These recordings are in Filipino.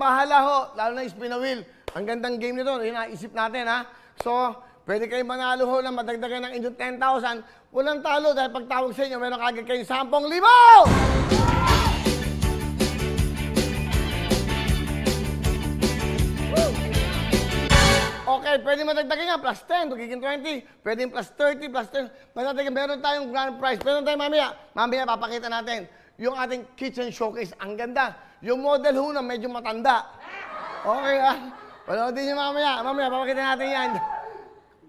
Pahala ho, lalo na spin a wheel. Ang gandang game nito, yun naisip natin ha. So, pwede kayo manalo ho na madagdagan ng inyong 10,000. Walang talo dahil pagtawag sa inyo, meron kagad kayong 10,000! Okay, pwede madagdagan nga, plus 10, magiging 20. Pwede plus 30, plus 10. Madagdagan, meron tayong grand prize. Meron tayong mamaya. Mamaya, papakita natin yung ating kitchen showcase. Ang ganda. Yung model ho na medyo matanda. Okay, ha? Panoodin nyo mamaya. Mamaya, papakita natin yan.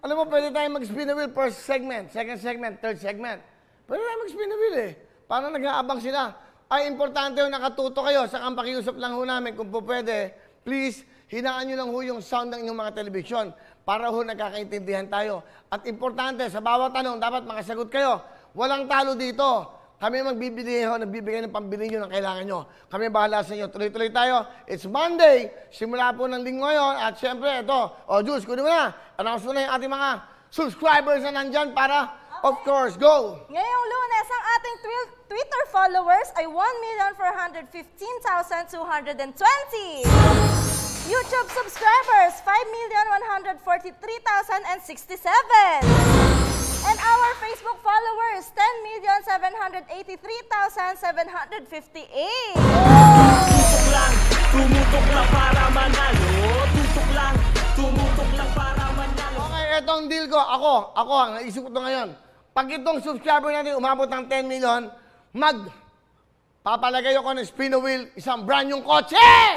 Alam mo, pwede tayong mag-spin the wheel first segment, second segment, third segment. Pwede tayong mag-spin the wheel eh. Paano nag-aabang sila? Ay, importante ho, nakatuto kayo. Sa pakiusap lang ho namin, kung po pwede, please, hinaan nyo lang ho yung sound ng inyong mga telebisyon para ho nagkakaintindihan tayo. At importante, sa bawat tanong, dapat makasagot kayo. Walang talo dito. Kami magbibigay ho, nagbibigay ng pambili nyo ng kailangan nyo. Kami bahala sa inyo. Tuloy-tuloy tayo. It's Monday. Simula po ng linggo ngayon. At syempre, ito. O, Jules, kunin mo na. Announce mo na yung ating mga subscribers na nandyan para, of course, go! Ngayong Lunes, ang ating Twitter followers ay 1,415,220. YouTube subscribers, 5,143,067. And our Facebook followers, 10,783,758. Tutok lang, tumutok lang para manalo. Tutok lang, tumutok lang para manalo. Okay, etong deal ko. Ako ang naisip ko ito ngayon. Pag itong subscriber natin umabot ng 10 million, papalagay ako ng spin a wheel, isang brand yung kotse!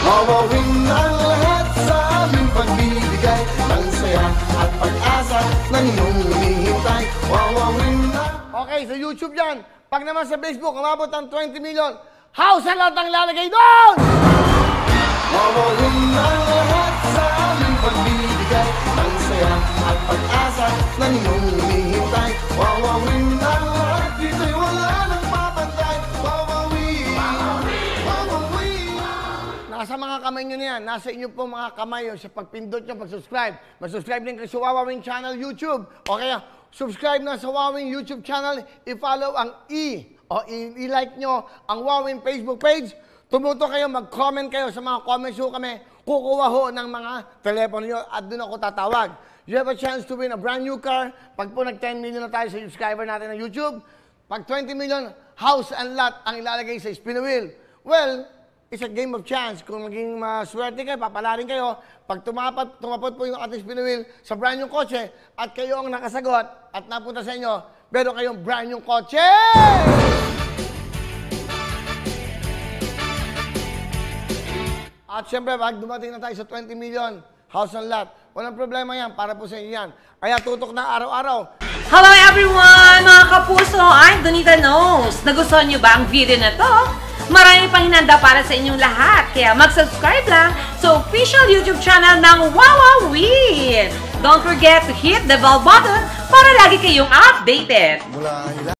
Wawawin ang lahat sa aming pagbibigay ng saya at pag-asa na inyong hinihintay. Wawawin na... Okay, sa YouTube yan. Pag naman sa Facebook, umabot ng 20 million, house ang lahat ang lalagay doon! Wawawin ang lahat sa aming pagbibigay ng saya at pag-asa na inyong hinihintay. Wawawin ang lahat, dito'y wala nang papantay. Wawawin, wawawin. Nasa mga kamay nyo na yan. Nasa inyo po mga kamay sa pagpindot nyo, pag-subscribe. Mag-subscribe din kayo sa Wawawin Channel YouTube. O kaya, subscribe na sa Wawawin YouTube Channel. I-follow ang i-like nyo ang Wawawin Facebook page. Tumuto kayo, mag-comment kayo sa mga comments ho kami. Kukuha ho ng mga telepono nyo at doon ako tatawag. You have a chance to win a brand new car. Pag po nag-10 million na tayo sa subscriber natin ng YouTube, pag 20 million, house and lot ang ilalagay sa spin a wheel. Well, it's a game of chance. Kung maging maswerte kayo, papalarin kayo. Pag tumapot po yung ating spin wheel sa brand yung kotse at kayo ang nakasagot at napunta sa inyo, meron kayong brand yung kotse! At syempre, pag dumating na tayo sa 20 million, house and lot, walang problema yan, para po sa inyo yan. Kaya tutok na araw-araw. Hello everyone! Mga kapuso, I'm Donita Knows. Nagustuhan niyo ba ang video na to? Marami pang hinanda para sa inyong lahat. Kaya mag-subscribe lang sa official YouTube channel ng Wawawin. Don't forget to hit the bell button para lagi kayong updated.